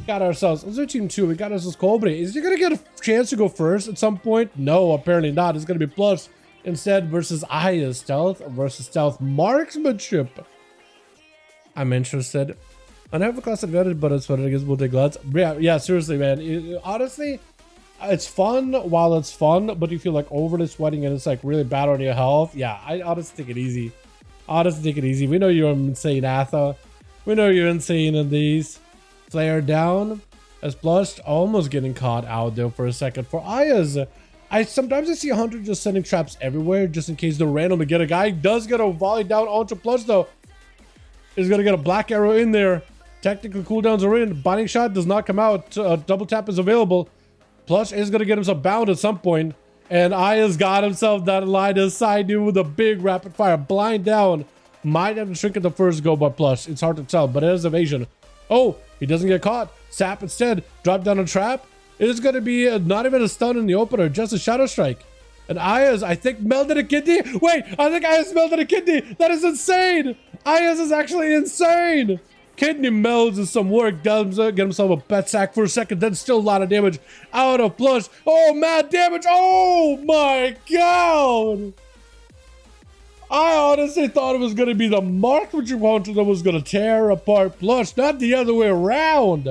Got ourselves. Let's do team 2. We got ourselves Colby. Is he gonna get a chance to go first at some point? No, apparently not. It's gonna be Plush instead versus Aya. Stealth versus stealth marksmanship. I'm interested. I have a class advantage, but it's what it is. We'll take lots. Yeah, seriously, man. Honestly, it's fun while it's fun, but you feel like overly sweating and it's like really bad on your health. Yeah, I honestly take it easy. Honestly, take it easy. We know you're insane, Atha. We know you're insane in these. Flare down as Plush, almost getting caught out there for a second. For Aya's, sometimes I see Hunter just sending traps everywhere just in case they're random to get a guy. He does get a volley down onto Plush though. He's gonna get a black arrow in there. Technical cooldowns are in. Binding shot does not come out. Double tap is available. Plush is gonna get himself bound at some point. And Aya's got himself that line aside dude with a big rapid fire. Blind down. Might have to shrink at the first go by Plush. It's hard to tell, but it is evasion. Oh, he doesn't get caught. Sap instead. Drop down a trap. It is going to be not even a stun in the opener, just a shadow strike. And Aya's, I think, melted a kidney. Wait, I think Aya's melted a kidney. That is insane. Aya's is actually insane. Kidney melds in some work. Does get himself a pet sack for a second. Then still a lot of damage out of Plush. Oh, mad damage. Oh, my God. I honestly thought it was going to be the marksmanship hunter that was going to tear apart Plush, not the other way around.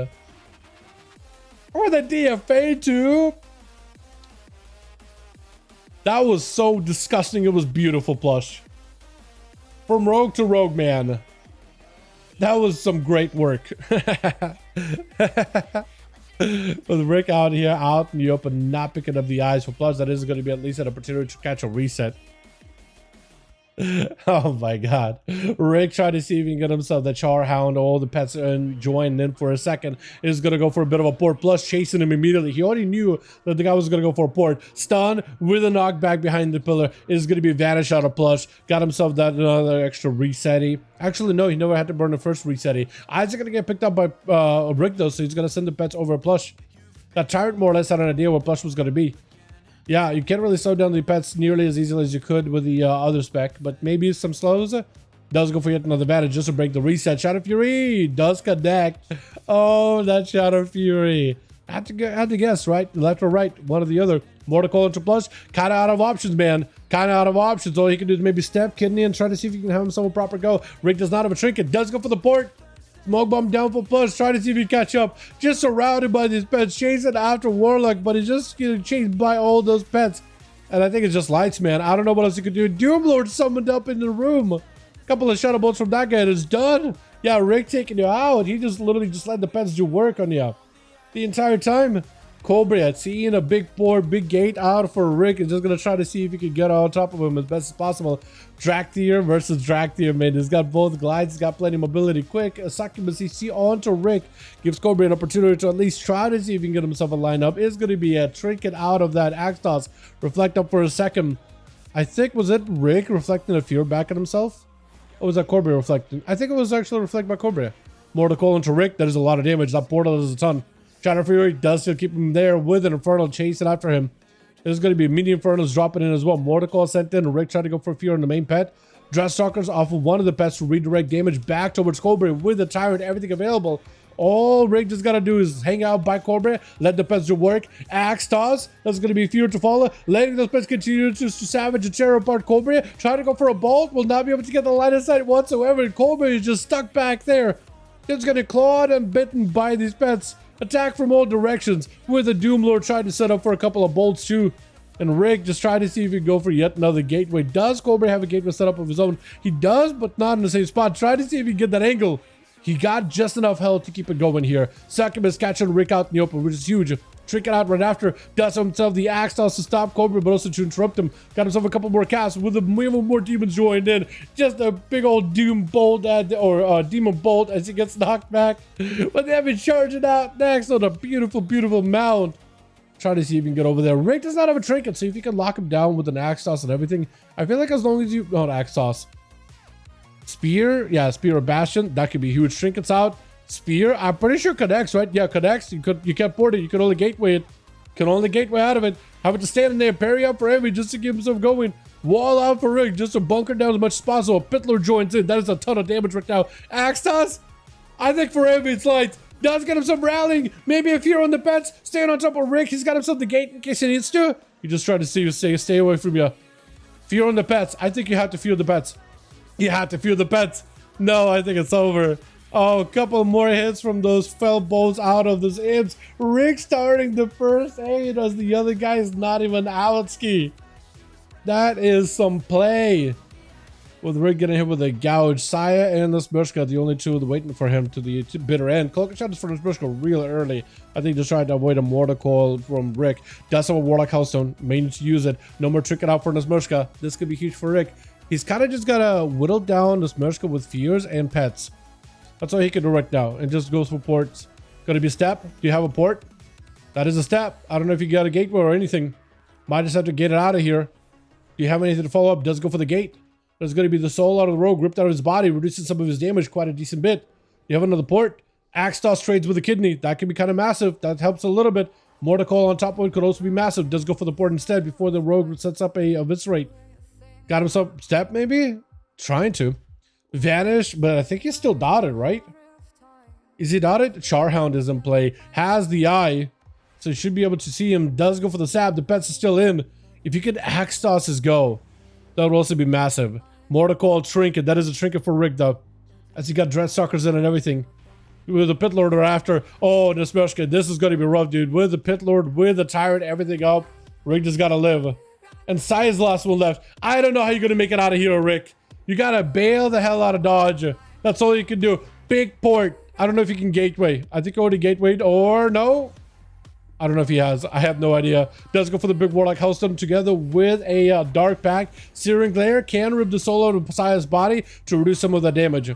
Or the DFA too. That was so disgusting. It was beautiful, Plush. From rogue to rogue, man. That was some great work. With Rick out here, out in the open, not picking up the eyes for Plush, that is going to be at least an opportunity to catch a reset. Oh my God. Rick tried to see if he can get himself the Char Hound. All the pets joined in for a second. Is going to go for a bit of a port. Plus chasing him immediately. He already knew that the guy was going to go for a port. Stun with a knockback behind the pillar. Is going to be vanish out of Plush. Got himself that another extra resetty. Actually, no, he never had to burn the first resetty. Eyes are going to get picked up by Rick though, so he's going to send the pets over Plush. That Tyrant more or less had an idea where Plush was going to be. Yeah, you can't really slow down the pets nearly as easily as you could with the other spec, but maybe some slows. Does go for yet another advantage just to break the reset. Shadow Fury does connect. Oh, that Shadow Fury. I had to guess, right? Left or right, one or the other. More to call into Plush. Kind of out of options, man. Kind of out of options. All he can do is maybe step kidney and try to see if he can have himself a proper go. Rick does not have a trinket. Does go for the port. Smoke bomb down for Plush, trying to see if he can catch up. Just surrounded by these pets, chasing after Warlock, but he's just getting chased by all those pets. And I think it's just lights, man. I don't know what else he could do. Doomlord summoned up in the room. A couple of shadow bolts from that guy, and it's done. Yeah, Rick taking you out. He just literally just let the pets do work on you the entire time. Cobra seeing a big port, big gate out for Rick, and just gonna try to see if he can get on top of him as best as possible. Drakthir versus Drakthir, man. He's got both glides, he's got plenty of mobility. Quick, a succubus CC onto Rick gives Cobra an opportunity to at least try to see if he can get himself a lineup. It's gonna be a trinket out of that axe toss. Reflect up for a second. I think, was it Rick reflecting a fear back at himself? Or was that Cobra reflecting? I think it was actually reflected by Cobra. More to call into Rick. That is a lot of damage. That portal is a ton. Shadow Fury does still keep him there with an Infernal chasing after him. There's going to be mini Infernals dropping in as well. Mortical sent in. Rick tried to go for Fear on the main pet. Dresstalkers off of one of the pets to redirect damage back towards Cobra with the Tyrant, everything available. All Rick just got to do is hang out by Cobra, let the pets do work. Axe toss. That's going to be Fear to follow. Letting those pets continue to savage and tear apart Cobra. Trying to go for a bolt. Will not be able to get the line of sight whatsoever. Cobra is just stuck back there. Just getting clawed and bitten by these pets. Attack from all directions with a Doomlord trying to set up for a couple of bolts too. And Rick just trying to see if he can go for yet another gateway. Does Cobra have a gateway set up of his own? He does, but not in the same spot. Try to see if he can get that angle. He got just enough health to keep it going here. Succubus catching Rick out in the open, which is huge. Trinket out right after. Does himself the axe toss to stop Cobra, but also to interrupt him. Got himself a couple more casts with even more demons joined in. Just a big old demon bolt as he gets knocked back. But they have been charging out next on a beautiful, beautiful mound. Try to see if you can get over there. Rick does not have a trinket, so if you can lock him down with an axe toss and everything, I feel like as long as you... Not axe toss. Spear? Yeah, spear or bastion. That could be huge. Trinkets out. Spear, I'm pretty sure connects, right? Yeah, connects. You can't port it. You can only gateway it. Can only gateway out of it. Have it to stand in there, parry up for Envy just to keep himself going. Wall out for Rick just to bunker down as much as possible. Pittler joins in. That is a ton of damage right now. Axe toss? I think for Envy it's light. Does get himself rallying. Maybe a fear on the pets. Staying on top of Rick. He's got himself the gate in case he needs to. He just tried to see you stay away from you. Fear on the pets. I think you have to fear the pets. You have to fear the pets. No, I think it's over. Oh, a couple more hits from those fell bolts out of those imps. Rick starting the first aid as the other guy is not even out ski. That is some play. With Rick getting hit with a gouge. Saya and Nesmurshka, the only two waiting for him to the bitter end. Cloak shot is for Nesmurshka real early. I think just trying to avoid a mortar call from Rick. Does have a Warlock Hellstone. May need to use it. No more tricking out for Nesmurshka. This could be huge for Rick. He's kind of just gotta whittle down Nesmurshka with fears and pets. That's all he can do right now. And just goes for ports. Gonna be a step. Do you have a port? That is a step. I don't know if you got a gateway or anything. Might just have to get it out of here. Do you have anything to follow up? Does go for the gate. There's going to be the soul out of the rogue, ripped out of his body, reducing some of his damage quite a decent bit. You have another port. Axe toss trades with a kidney. That can be kind of massive. That helps a little bit. Mortar call on top of it could also be massive. Does go for the port instead before the rogue sets up a eviscerate. Got himself step maybe? Trying to. Vanish, but I think he's still dotted, right? Is he dotted? Charhound is in play. Has the eye. So you should be able to see him. Does go for the stab. The pets are still in. If you could axe toss his go, that would also be massive. Mortar call trinket. That is a trinket for Rick though. As he got Dreadstalkers in and everything. With the Pit Lord after. Oh, Nesmurshka, this is going to be rough, dude. With the Pit Lord, with the Tyrant, everything up. Rick just got to live. And Sai's the last one left. I don't know how you're going to make it out of here, Rick. You got to bail the hell out of Dodge. That's all you can do. Big port. I don't know if you can gateway. I think already gatewayed or no. I don't know if he has. I have no idea. Does go for the big Warlock Hellstone together with a Dark Pact. Searing Glare can rip the soul out of Saya's body to reduce some of the damage.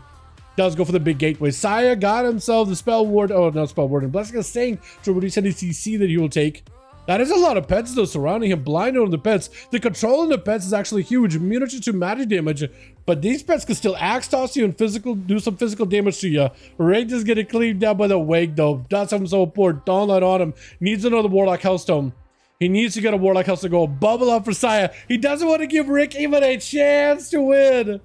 Does go for the big gateway. Saya got himself the Spell Ward. Oh, not Spell Ward. And Blessing of Saint to reduce any CC that he will take. That is a lot of pets though surrounding him. Blinded on the pets. The control on the pets is actually huge. Immunity to magic damage. But these pets can still axe toss you and do some physical damage to you. Rick is getting cleaved down by the wake though. Does have himself a port. Dawnlight on him. Needs another Warlock Hellstone. He needs to get a Warlock Hellstone go. Bubble up for Saya. He doesn't want to give Rick even a chance to win.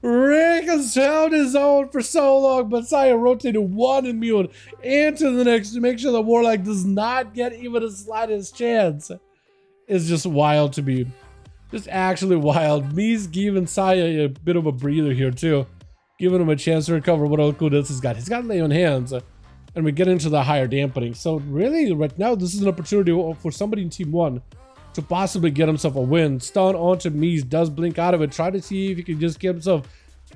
Rick has held his own for so long, but Saya rotated one immune into the next to make sure the Warlock does not get even the slightest chance. It's just wild to me. Just actually wild. Me's giving Saya a bit of a breather here too. Giving him a chance to recover what all coolness he's got. He's got lay on hands. And we get into the higher dampening. So really, right now, this is an opportunity for somebody in Team 1 to possibly get himself a win. Stun onto Mies, does blink out of it. Try to see if he can just get himself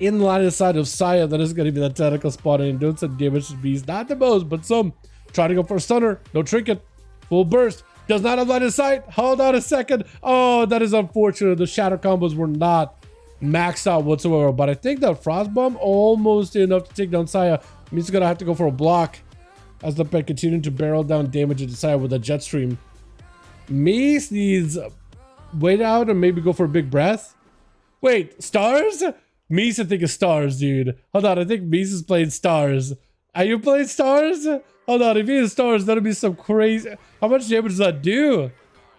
in line of sight of Saya. That is going to be the tentacle spot and doing some damage to Mies. Not the most, but some. Try to go for a stunner. No trinket. Full burst. Does not have line of sight. Hold on a second. Oh, that is unfortunate. The shatter combos were not maxed out whatsoever. But I think that Frost Bomb almost enough to take down Saya. Mies is going to have to go for a block as the pet continuing to barrel down damage into Saya with a jet stream. Mies needs wait out and maybe go for a big breath. Wait, stars? Mies, I think is stars, dude. Hold on, I think Mies is playing stars. Are you playing stars? Hold on, if he is stars, that'll be some crazy. How much damage does that do?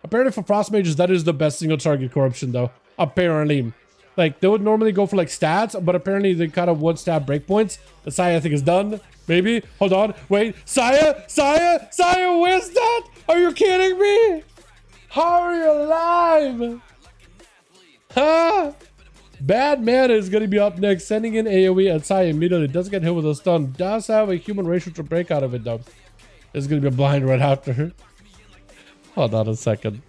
Apparently for Frost Mages, that is the best single target corruption though. Apparently. Like, they would normally go for like stats, but apparently they kind of one stat breakpoints. The Saya, I think, is done. Maybe. Hold on. Wait. Saya wins that? Are you kidding me? How are you alive? Huh? Bad Mana is going to be up next, sending in AoE and Saya immediately. Does get hit with a stun. Does have a human racial to break out of it though. There's going to be a blind right after her. Hold on a second.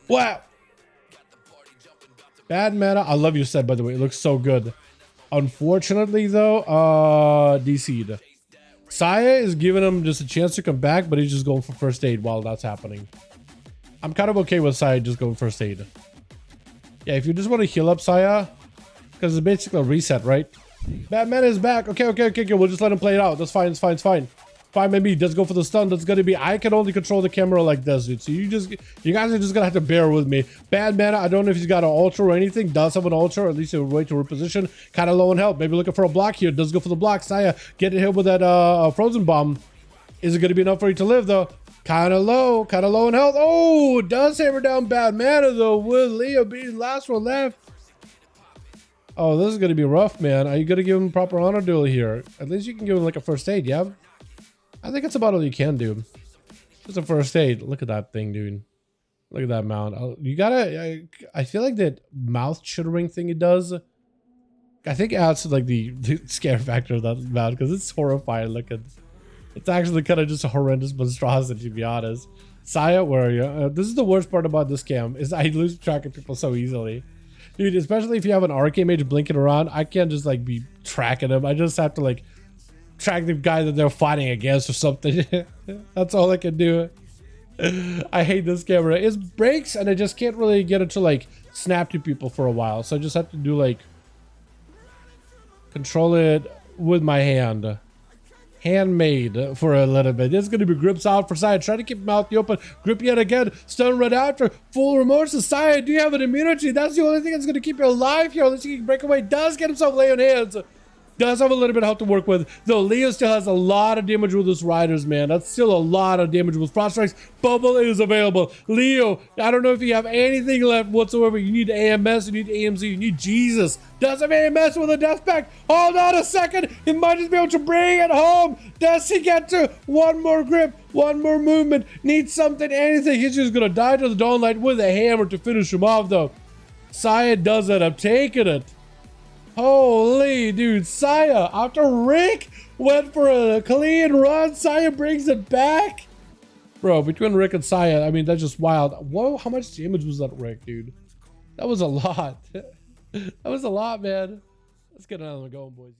Wow. Bad Mana. I love your set, by the way. It looks so good. Unfortunately, though, DC'd. Saya is giving him just a chance to come back, but he's just going for first aid while that's happening. I'm kind of okay with Saya just going first aid. Yeah, if you just want to heal up Saya, because it's basically a reset, right? Bad Mana is back. Okay. We'll just let him play it out. That's fine. It's fine. Fine, maybe does go for the stun. That's gonna be. I can only control the camera like this, dude. So you guys are just gonna have to bear with me. Bad Mana. I don't know if he's got an ultra or anything. Does have an ultra, or at least a way to reposition. Kind of low in health. Maybe looking for a block here. Does go for the block. Saya getting hit with that frozen bomb. Is it gonna be enough for you to live though? Kind of low in health. Oh, does hammer down Bad Mana though. With Leo being last one left. Oh, this is gonna be rough, man. Are you gonna give him proper honor duel here? At least you can give him like a first aid, yeah. I think that's about all you can do. Just a first aid. Look at that thing, dude. Look at that mount. You gotta, I feel like that mouth chittering thing it does, I think adds to like the scare factor of that mount, because it's horrifying looking. It's actually kind of just a horrendous monstrosity, to be honest. Saya, where are you? This is the worst part about this cam, is I lose track of people so easily. Dude, especially if you have an arcane mage blinking around, I can't just like be tracking them. I just have to like track the guy that they're fighting against or something. That's all I can do. I hate this camera. It breaks and I just can't really get it to like snap to people for a while. So I just have to do like control it with my hand. Handmade for a little bit. It's gonna be grips out for Saya. Try to keep mouth open. Grip yet again. Stun right after. Full remorse. Saya, do you have an immunity? That's the only thing that's gonna keep you alive here. Unless you can break away. Does get himself lay on hands. Does have a little bit of help to work with, though. Leo still has a lot of damage with his riders, man. That's still a lot of damage with Frost Strikes. Bubble is available. Leo, I don't know if you have anything left whatsoever. You need AMS, you need AMZ, you need Jesus. Does have AMS with a death pack. Hold on a second. He might just be able to bring it home. Does he get to one more grip, one more movement? Needs something, anything. He's just gonna die to the Dawnlight with a hammer to finish him off, though. Saya does it. I'm taking it. Holy dude, Saya, after Rick went for a clean run, Saya brings it back. Bro, between Rick and Saya, I mean, that's just wild. Whoa, how much damage was that Rick, dude? That was a lot. That was a lot, man. Let's get another one going, boys.